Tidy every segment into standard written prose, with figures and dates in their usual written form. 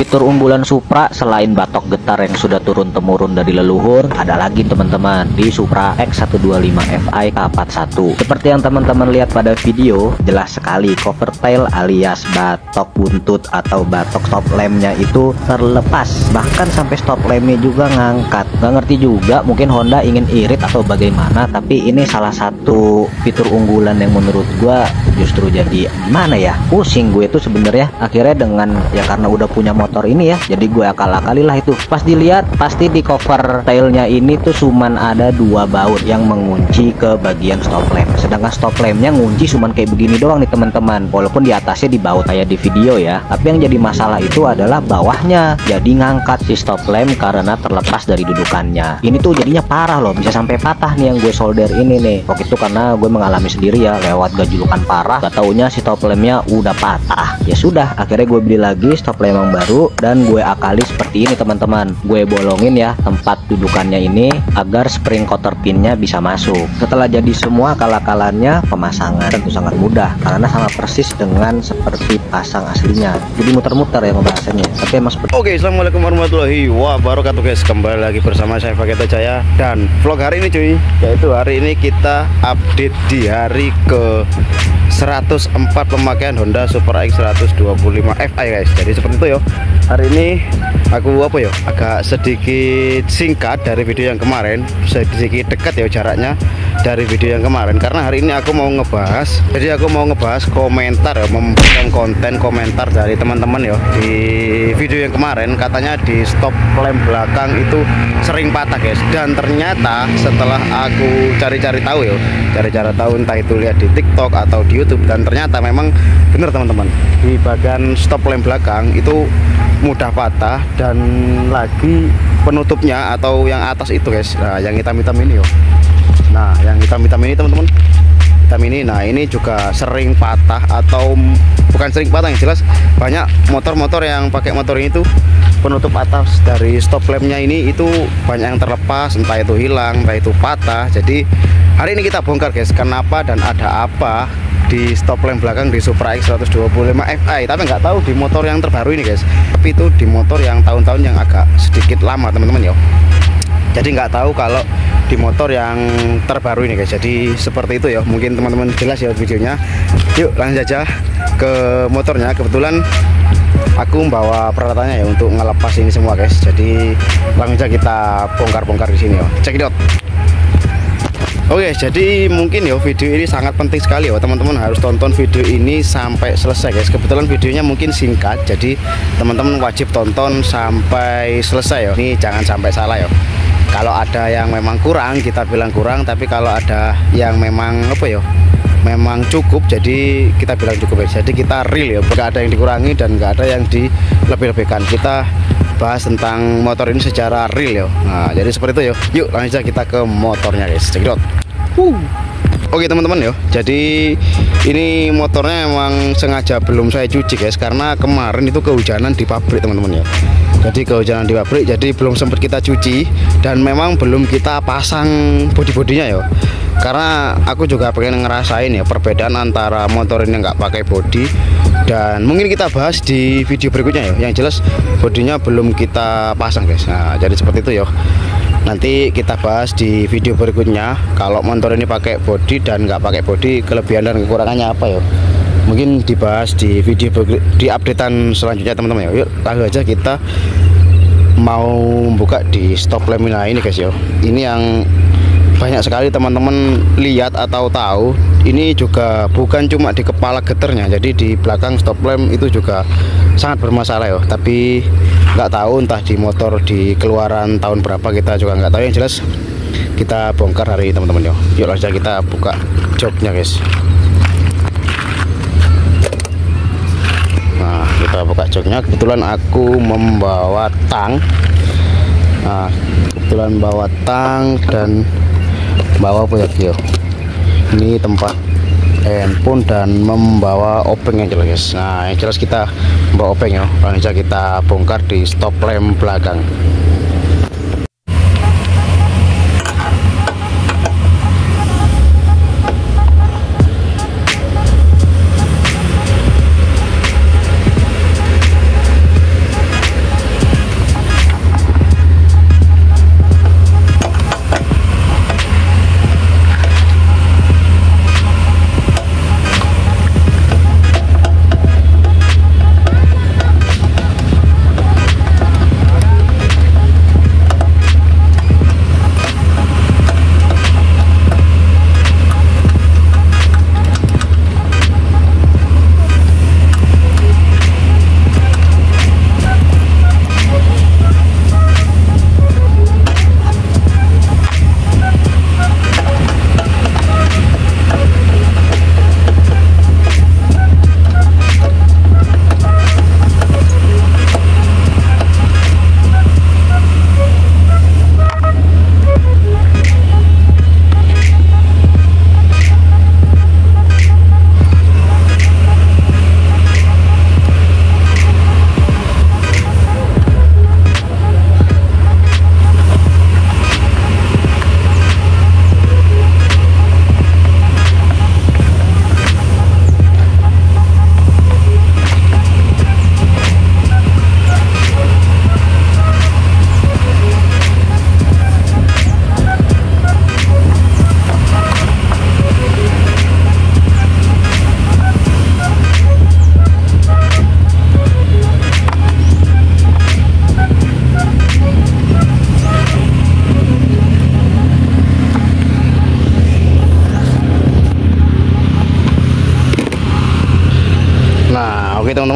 Fitur unggulan Supra selain batok getar yang sudah turun-temurun dari leluhur, ada lagi teman-teman di Supra X125 Fi K41. Seperti yang teman-teman lihat pada video, jelas sekali cover tail alias batok buntut atau batok stop lampnya itu terlepas, bahkan sampai stop lampnya juga ngangkat. Gak ngerti juga, mungkin Honda ingin irit atau bagaimana, tapi ini salah satu fitur unggulan yang menurut gua justru jadi gimana ya, pusing gue tuh sebenarnya. Akhirnya dengan ya karena udah punya motor ini ya, jadi gue akal-akali lah itu. Pas dilihat pasti di cover tailnya ini tuh cuman ada 2 baut yang mengunci ke bagian stop lamp, sedangkan stop lampnya ngunci cuman kayak begini doang nih teman-teman, walaupun di atasnya di baut kayak di video ya. Tapi yang jadi masalah itu adalah bawahnya, jadi ngangkat si stop lamp karena terlepas dari dudukannya. Ini tuh jadinya parah loh, bisa sampai patah nih yang gue solder ini nih. Waktu itu karena gue mengalami sendiri ya, lewat gajulukan parah, gak taunya si stop lampnya udah patah. Ya sudah, akhirnya gue beli lagi stop lamp yang baru dan gue akali seperti ini teman-teman. Gue bolongin ya tempat dudukannya ini agar spring cotter pinnya bisa masuk. Setelah jadi semua akal-akalannya, pemasangan tentu sangat mudah karena sama persis dengan seperti pasang aslinya. Jadi muter-muter ya pembahasannya, tapi emang seperti. Oke, assalamualaikum warahmatullahi wabarakatuh guys. Kembali lagi bersama saya Faketa Jaya dan vlog hari ini cuy, yaitu hari ini kita update di hari ke 104 pemakaian Honda Supra X125 Fi guys. Jadi seperti itu ya. Hari ini aku agak sedikit singkat dari video yang kemarin, sedikit dekat ya jaraknya dari video yang kemarin, karena hari ini aku mau ngebahas, komentar ya, memberikan konten komentar dari teman-teman ya. Di video yang kemarin katanya di stop lamp belakang itu sering patah guys, dan ternyata setelah aku cari-cari tahu ya, entah itu lihat di TikTok atau di YouTube, dan ternyata memang benar teman-teman, di bagian stop lamp belakang itu mudah patah, dan lagi penutupnya atau yang atas itu guys, nah yang hitam-hitam ini yo. Nah yang hitam-hitam ini teman-teman, hitam ini, nah ini juga sering patah, atau bukan sering patah, yang jelas banyak motor-motor yang pakai motor ini tuh penutup atas dari stop lampnya ini itu banyak yang terlepas, entah itu hilang, entah itu patah. Jadi hari ini kita bongkar guys, kenapa dan ada apa di stop lamp belakang di Supra X125 Fi. Tapi nggak tahu di motor yang terbaru ini guys, tapi itu di motor yang tahun-tahun yang agak sedikit lama teman-teman ya. Jadi nggak tahu kalau di motor yang terbaru ini guys. Jadi seperti itu ya, mungkin teman-teman jelas ya videonya. Yuk langsung saja ke motornya. Kebetulan aku membawa peralatannya ya untuk ngelepas ini semua guys. Jadi langsung saja kita bongkar-bongkar di sini ya. Check it out. Oke, jadi mungkin ya video ini sangat penting sekali ya, teman-teman harus tonton video ini sampai selesai guys. Kebetulan videonya mungkin singkat, jadi teman-teman wajib tonton sampai selesai ya. Ini jangan sampai salah ya. Kalau ada yang memang kurang, kita bilang kurang, tapi kalau ada yang memang memang cukup, jadi kita bilang cukup ya. Jadi kita real ya, nggak ada yang dikurangi dan nggak ada yang dilebih-lebihkan. Kita bahas tentang motor ini secara real ya. Nah jadi seperti itu ya. Yuk langsung saja kita ke motornya guys. Check it out. Oke teman-teman ya, jadi ini motornya emang sengaja belum saya cuci guys, karena kemarin itu kehujanan di pabrik teman-teman ya. Jadi kehujanan di pabrik, jadi belum sempat kita cuci, dan memang belum kita pasang bodi-bodinya ya. Karena aku juga pengen ngerasain ya perbedaan antara motor ini nggak pakai bodi, dan mungkin kita bahas di video berikutnya ya. Yang jelas bodinya belum kita pasang guys. Nah jadi seperti itu ya. Nanti kita bahas di video berikutnya kalau motor ini pakai bodi dan nggak pakai bodi, kelebihan dan kekurangannya apa ya. Mungkin dibahas di video di updatean selanjutnya teman-teman ya. Yuk langsung aja kita mau buka di stop lamp ini guys ya. Ini yang banyak sekali teman-teman lihat atau tahu, ini juga bukan cuma di kepala geternya, jadi di belakang stop lamp itu juga sangat bermasalah ya. Tapi nggak tahu entah di motor di keluaran tahun berapa, kita juga nggak tahu. Yang jelas kita bongkar hari ini teman-teman ya. Yuk langsung kita buka joknya guys. Nah kita buka joknya. Kebetulan aku membawa tang. Nah kebetulan bawa tang dan bawa apa ya, ini tempat handphone dan membawa obeng yang jelas guys. Nah yang jelas kita membawa obeng ya. Langsung saja kita bongkar di stop lamp belakang.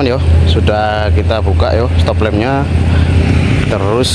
teman-teman yo, sudah kita buka yo stop lampnya. Terus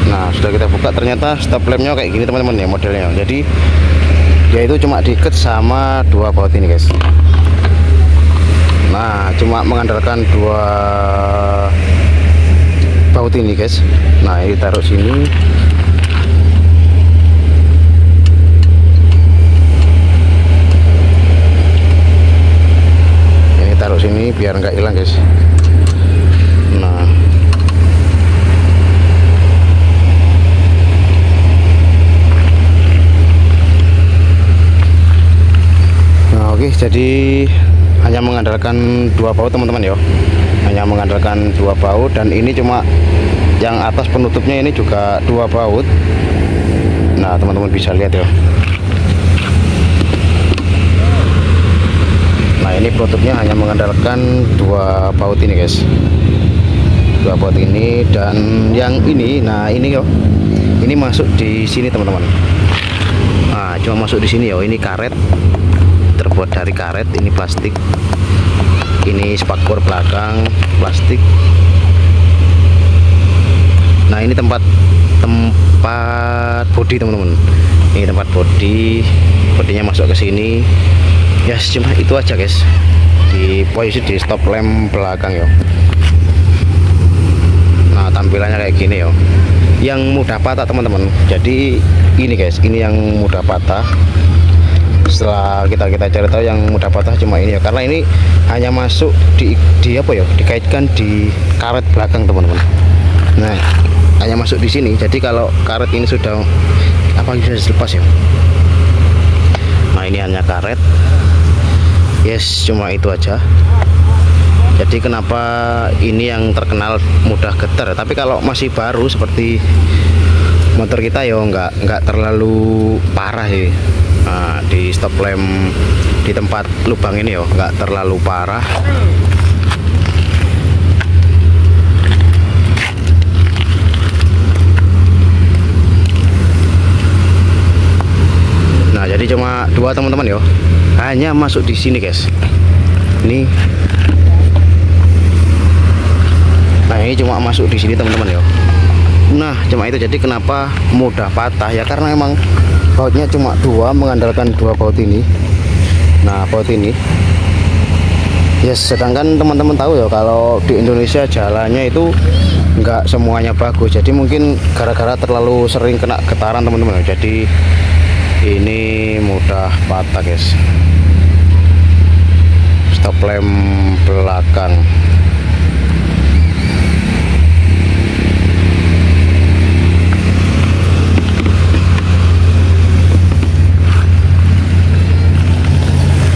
nah sudah kita buka, ternyata stop lampnya kayak gini teman-teman ya modelnya. Jadi dia itu cuma diikat sama dua baut ini guys. Nah cuma mengandalkan dua baut ini guys. Nah ini taruh sini. Ini taruh sini biar nggak hilang guys. Nah oke, jadi hanya mengandalkan dua baut teman-teman ya, hanya mengandalkan dua baut. Dan ini cuma yang atas penutupnya ini juga dua baut. Nah teman-teman bisa lihat ya. Nah ini penutupnya hanya mengandalkan dua baut ini guys, dua baut ini. Dan yang ini, nah ini yo, ini masuk di sini teman-teman. Nah cuma masuk di sini ya. Ini karet, terbuat dari karet, ini plastik, ini spakbor belakang plastik. Nah ini tempat bodi teman-teman. Ini tempat bodinya masuk ke sini. Ya yes, cuma itu aja guys, di posisi di stop lamp belakang ya. Nah tampilannya kayak gini ya, yang mudah patah teman-teman. Jadi ini guys, ini yang mudah patah. Setelah kita cari tahu yang mudah patah cuma ini ya, karena ini hanya masuk di apa ya, dikaitkan di karet belakang teman-teman. Nah hanya masuk di sini. Jadi kalau karet ini sudah apa bisa dilepas ya. Nah ini hanya karet. Yes, cuma itu aja. Jadi kenapa ini yang terkenal mudah getar. Tapi kalau masih baru seperti motor kita ya nggak terlalu parah ya. Nah, di stop lamp di tempat lubang ini ya nggak terlalu parah. Nah jadi cuma dua teman-teman ya, hanya masuk di sini guys. Ini nah ini cuma masuk di sini teman-teman ya. Nah cuma itu. Jadi kenapa mudah patah ya, karena emang bautnya cuma dua, mengandalkan dua baut ini. Nah baut ini yes, sedangkan teman-teman tahu ya kalau di Indonesia jalannya itu nggak semuanya bagus. Jadi mungkin gara-gara terlalu sering kena getaran teman-teman. Jadi ini mudah patah guys, stop lamp belakang.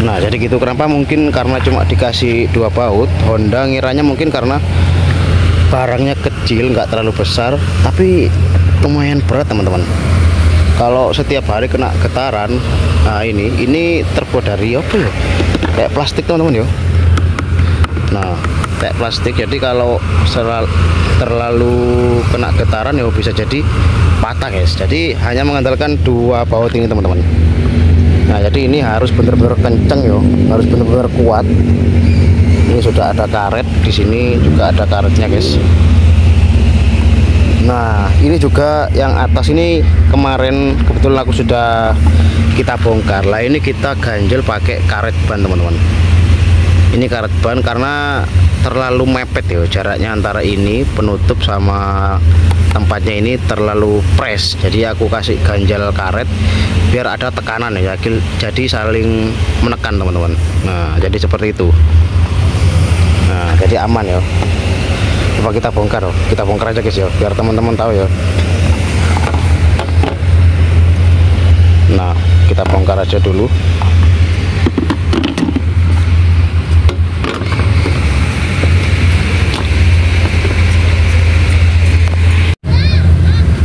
Nah jadi gitu. Kenapa? Mungkin karena cuma dikasih dua baut. Honda ngiranya mungkin karena barangnya kecil, nggak terlalu besar, tapi lumayan berat teman-teman. Kalau setiap hari kena getaran. Nah ini terbuat dari apa ya, kayak plastik teman-teman ya. Nah kayak plastik, jadi kalau terlalu kena getaran ya bisa jadi patah guys. Jadi hanya mengandalkan dua baut ini teman-teman. Nah jadi ini harus benar-benar kenceng ya, harus benar-benar kuat. Ini sudah ada karet di sini, juga ada karetnya guys. Nah ini juga yang atas ini kemarin kebetulan aku sudah kita bongkar lah. Ini kita ganjel pakai karet ban teman-teman. Ini karet ban karena terlalu mepet ya jaraknya antara ini penutup sama tempatnya ini, terlalu press. Jadi aku kasih ganjal karet biar ada tekanan ya, jadi saling menekan teman-teman. Nah jadi seperti itu. Nah jadi aman ya. Coba kita bongkar aja guys ya, biar teman-teman tahu ya. Nah kita bongkar aja dulu.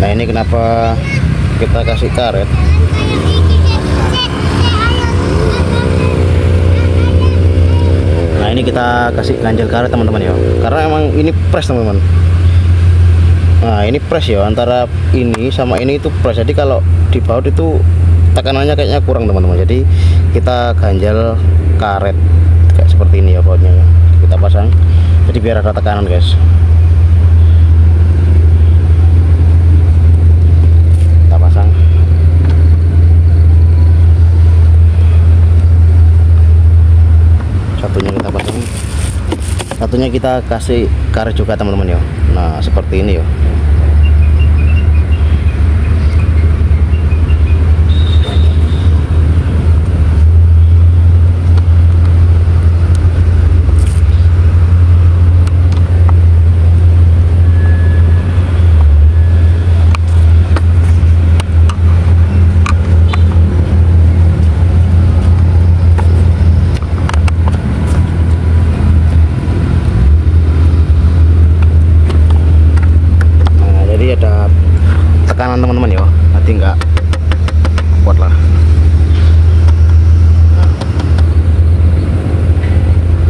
Nah ini kenapa kita kasih karet. Nah ini kita kasih ganjel karet teman-teman ya, karena emang ini press teman-teman. Nah ini press ya, antara ini sama ini itu press. Jadi kalau di baut itu tekanannya kayaknya kurang teman-teman. Jadi kita ganjel karet kayak seperti ini ya bautnya ya. Kita pasang jadi biar ada tekanan guys. Kita pasang. Satunya kita pasang, satunya kita kasih karet juga teman-teman ya. Nah seperti ini ya. Ada tekanan teman-teman ya, nanti enggak kuat lah.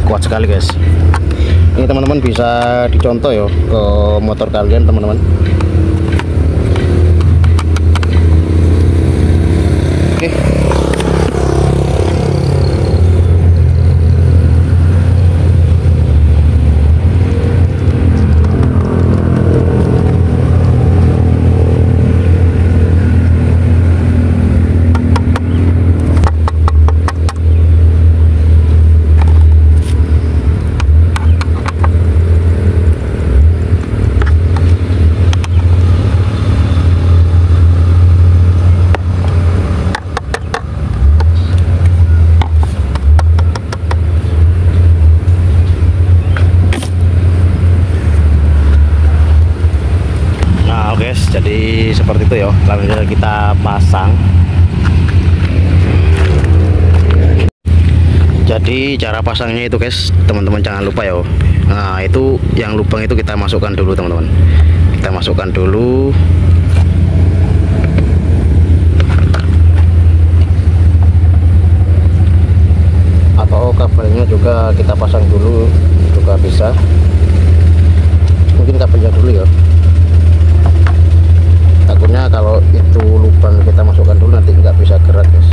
Kuat sekali guys. Ini teman-teman bisa dicontoh ya ke motor kalian teman-teman. Oke. Jadi seperti itu ya, langsung kita pasang. Jadi cara pasangnya itu guys, teman-teman jangan lupa ya. Nah itu yang lubang itu kita masukkan dulu teman-teman. Kita masukkan dulu. Atau kabelnya juga kita pasang dulu juga bisa. Mungkin kabelnya dulu ya. Takutnya kalau itu lubang kita masukkan dulu nanti nggak bisa gerak guys.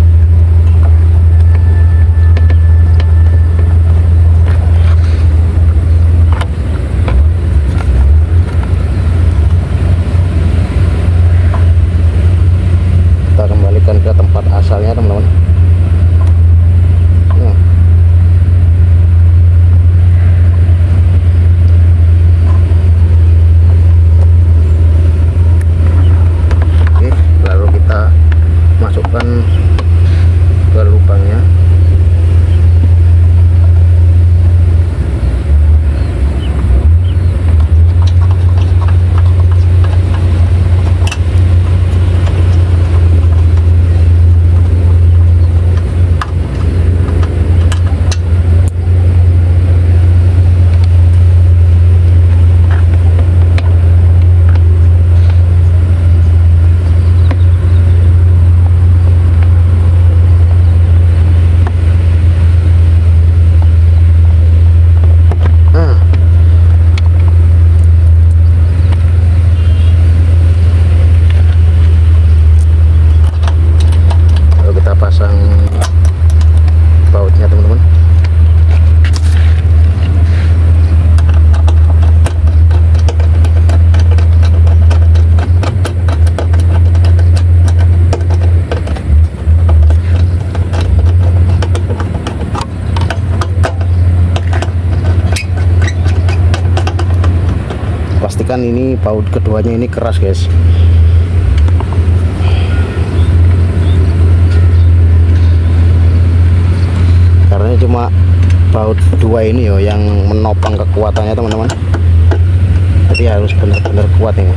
Kita kembalikan ke tempat asalnya teman-teman. Masukkan ke lubangnya. Pastikan ini baut keduanya ini keras guys. Karena cuma baut dua ini yo yang menopang kekuatannya teman-teman. Jadi harus benar-benar kuat ini.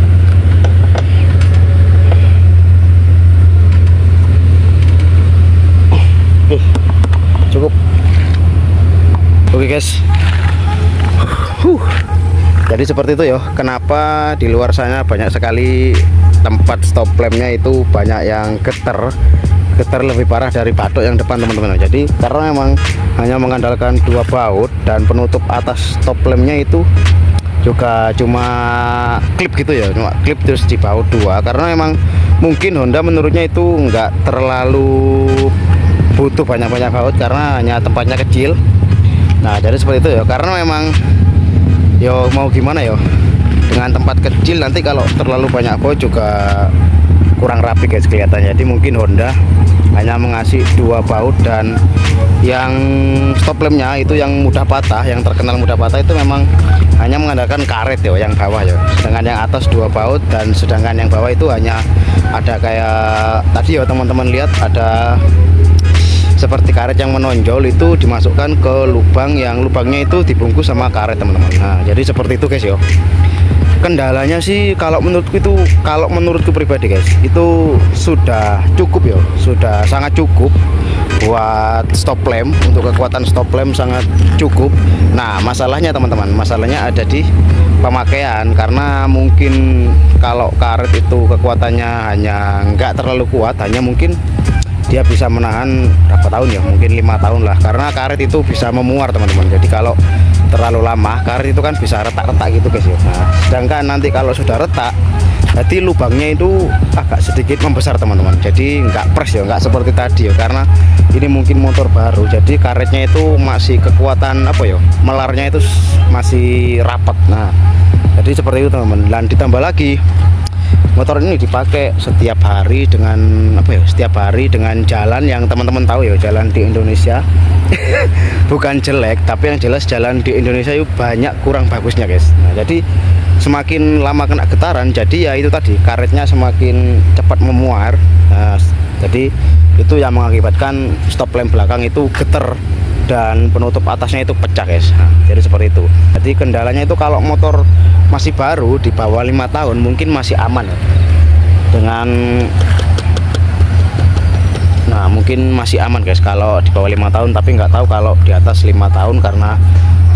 Cukup. Oke guys. Jadi seperti itu ya. Kenapa di luar sana banyak sekali tempat stop lampnya itu banyak yang getar lebih parah dari batok yang depan teman-teman. Jadi karena memang hanya mengandalkan dua baut dan penutup atas stop lampnya itu juga cuma klip gitu ya, cuma klip terus di baut dua. Karena memang mungkin Honda menurutnya itu enggak terlalu butuh banyak-banyak baut karena hanya tempatnya kecil. Nah jadi seperti itu ya, karena memang yo mau gimana yo, dengan tempat kecil nanti kalau terlalu banyak baut juga kurang rapi guys kelihatannya. Jadi mungkin Honda hanya mengasih 2 baut, dan yang stop lampnya itu yang mudah patah, yang terkenal mudah patah itu memang hanya mengandalkan karet ya yang bawah ya. Sedangkan yang atas 2 baut, dan sedangkan yang bawah itu hanya ada kayak tadi ya teman-teman lihat, ada seperti karet yang menonjol itu dimasukkan ke lubang, yang lubangnya itu dibungkus sama karet teman-teman. Nah jadi seperti itu guys yo. Kendalanya sih kalau menurutku pribadi guys, itu sudah cukup ya, sudah sangat cukup buat stop lamp. Untuk kekuatan stop lamp sangat cukup. Nah masalahnya teman-teman, masalahnya ada di pemakaian, karena mungkin kalau karet itu kekuatannya hanya nggak terlalu kuat, hanya mungkin dia bisa menahan berapa tahun ya, mungkin 5 tahun lah, karena karet itu bisa memuar teman-teman. Jadi kalau terlalu lama karet itu kan bisa retak-retak gitu guys ya. Nah, sedangkan nanti kalau sudah retak, jadi lubangnya itu agak sedikit membesar teman-teman. Jadi nggak pres ya, nggak seperti tadi ya, karena ini mungkin motor baru, jadi karetnya itu masih kekuatan apa ya, melarnya itu masih rapat. Nah jadi seperti itu teman-teman. Dan ditambah lagi motor ini dipakai setiap hari dengan apa ya, setiap hari dengan jalan yang teman-teman tahu ya, jalan di Indonesia bukan jelek, tapi yang jelas jalan di Indonesia itu banyak kurang bagusnya guys. Nah jadi semakin lama kena getaran, jadi ya itu tadi, karetnya semakin cepat memuar. Nah, jadi itu yang mengakibatkan stop lamp belakang itu geter dan penutup atasnya itu pecah guys. Nah, jadi seperti itu. Jadi kendalanya itu kalau motor masih baru di bawah 5 tahun mungkin masih aman ya, dengan nah mungkin masih aman guys kalau di bawah 5 tahun, tapi nggak tahu kalau di atas 5 tahun, karena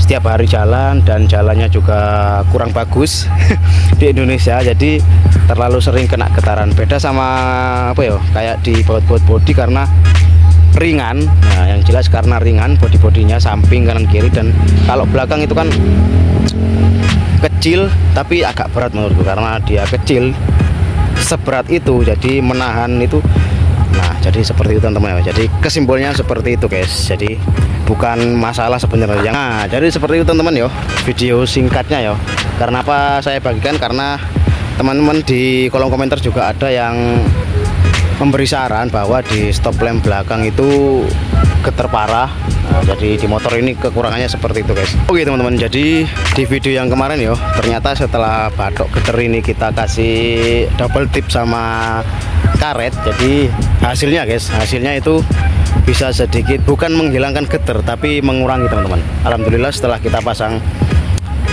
setiap hari jalan dan jalannya juga kurang bagus di Indonesia, jadi terlalu sering kena getaran. Beda sama apa ya, kayak di baut-baut bodi karena ringan. Nah yang jelas karena ringan bodi-bodinya, samping kanan kiri, dan kalau belakang itu kan kecil tapi agak berat menurutku, karena dia kecil seberat itu jadi menahan itu. Nah jadi seperti itu teman-teman ya. Jadi kesimpulannya seperti itu guys, jadi bukan masalah sebenarnya. Nah jadi seperti itu teman-teman yo, video singkatnya yo. Karena apa saya bagikan, karena teman-teman di kolom komentar juga ada yang memberi saran bahwa di stop lamp belakang itu getar parah. Nah, jadi di motor ini kekurangannya seperti itu guys. Oke teman-teman, jadi di video yang kemarin yo, ternyata setelah batok getar ini kita kasih double tip sama karet, jadi hasilnya guys, hasilnya itu bisa sedikit bukan menghilangkan getar tapi mengurangi teman-teman. Alhamdulillah setelah kita pasang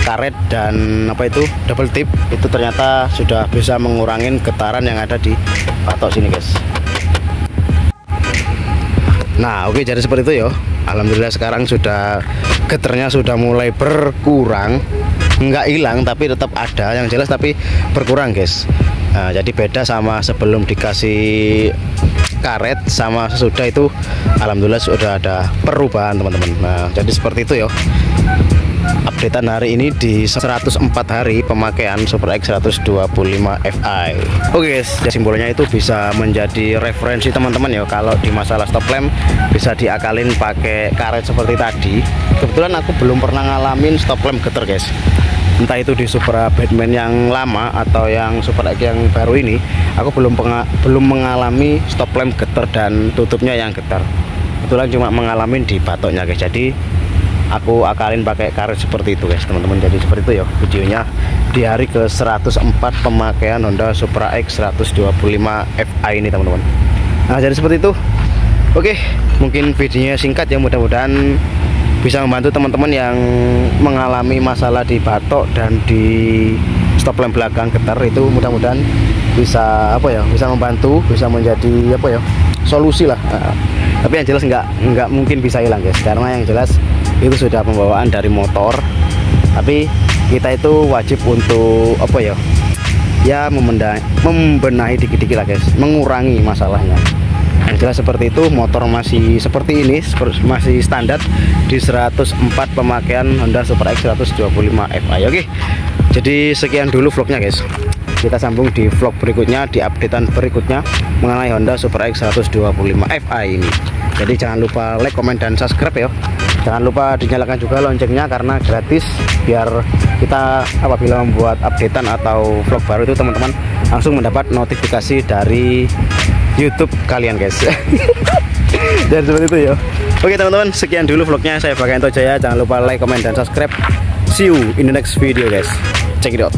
karet dan apa itu double tip, itu ternyata sudah bisa mengurangi getaran yang ada di batok sini guys. Nah oke, jadi seperti itu ya. Alhamdulillah sekarang sudah getarnya sudah mulai berkurang, nggak hilang tapi tetap ada, yang jelas tapi berkurang guys. Nah, jadi beda sama sebelum dikasih karet sama sesudah itu, alhamdulillah sudah ada perubahan teman-teman. Nah jadi seperti itu ya updatean hari ini di 104 hari pemakaian Super X 125 Fi. Oke guys, simbolnya itu bisa menjadi referensi teman-teman ya, kalau di masalah stop lamp bisa diakalin pakai karet seperti tadi. Kebetulan aku belum pernah ngalamin stop lamp getar guys, entah itu di Supra Batman yang lama atau yang Super X yang baru ini, aku belum mengalami stop lamp getar dan tutupnya yang getar. Kebetulan cuma mengalami di batoknya guys, jadi aku akalin pakai karet seperti itu guys teman-teman. Jadi seperti itu ya videonya di hari ke 104 pemakaian Honda Supra X 125 Fi ini teman-teman. Nah jadi seperti itu. Oke, mungkin videonya singkat ya, mudah-mudahan bisa membantu teman-teman yang mengalami masalah di batok dan di stop lamp belakang getar itu. Mudah-mudahan bisa apa ya, bisa membantu, bisa menjadi apa ya, solusi lah. Nah, tapi yang jelas nggak mungkin bisa hilang guys, karena yang jelas itu sudah pembawaan dari motor. Tapi kita itu wajib untuk apa ya, ya membenahi dikit-dikit lah guys, mengurangi masalahnya. Yang jelas seperti itu, motor masih seperti ini, masih standar di 104 pemakaian Honda Super X 125 Fi. Oke, jadi sekian dulu vlognya guys. Kita sambung di vlog berikutnya, di updatean berikutnya mengenai Honda Super X 125 Fi ini. Jadi jangan lupa like, komen, dan subscribe ya. Jangan lupa dinyalakan juga loncengnya karena gratis, biar kita apabila membuat updatean atau vlog baru itu teman-teman langsung mendapat notifikasi dari YouTube kalian guys. Dan seperti itu ya. Oke teman-teman, sekian dulu vlognya saya Bagento Jaya. Jangan lupa like, comment, dan subscribe. See you in the next video guys. Check it out.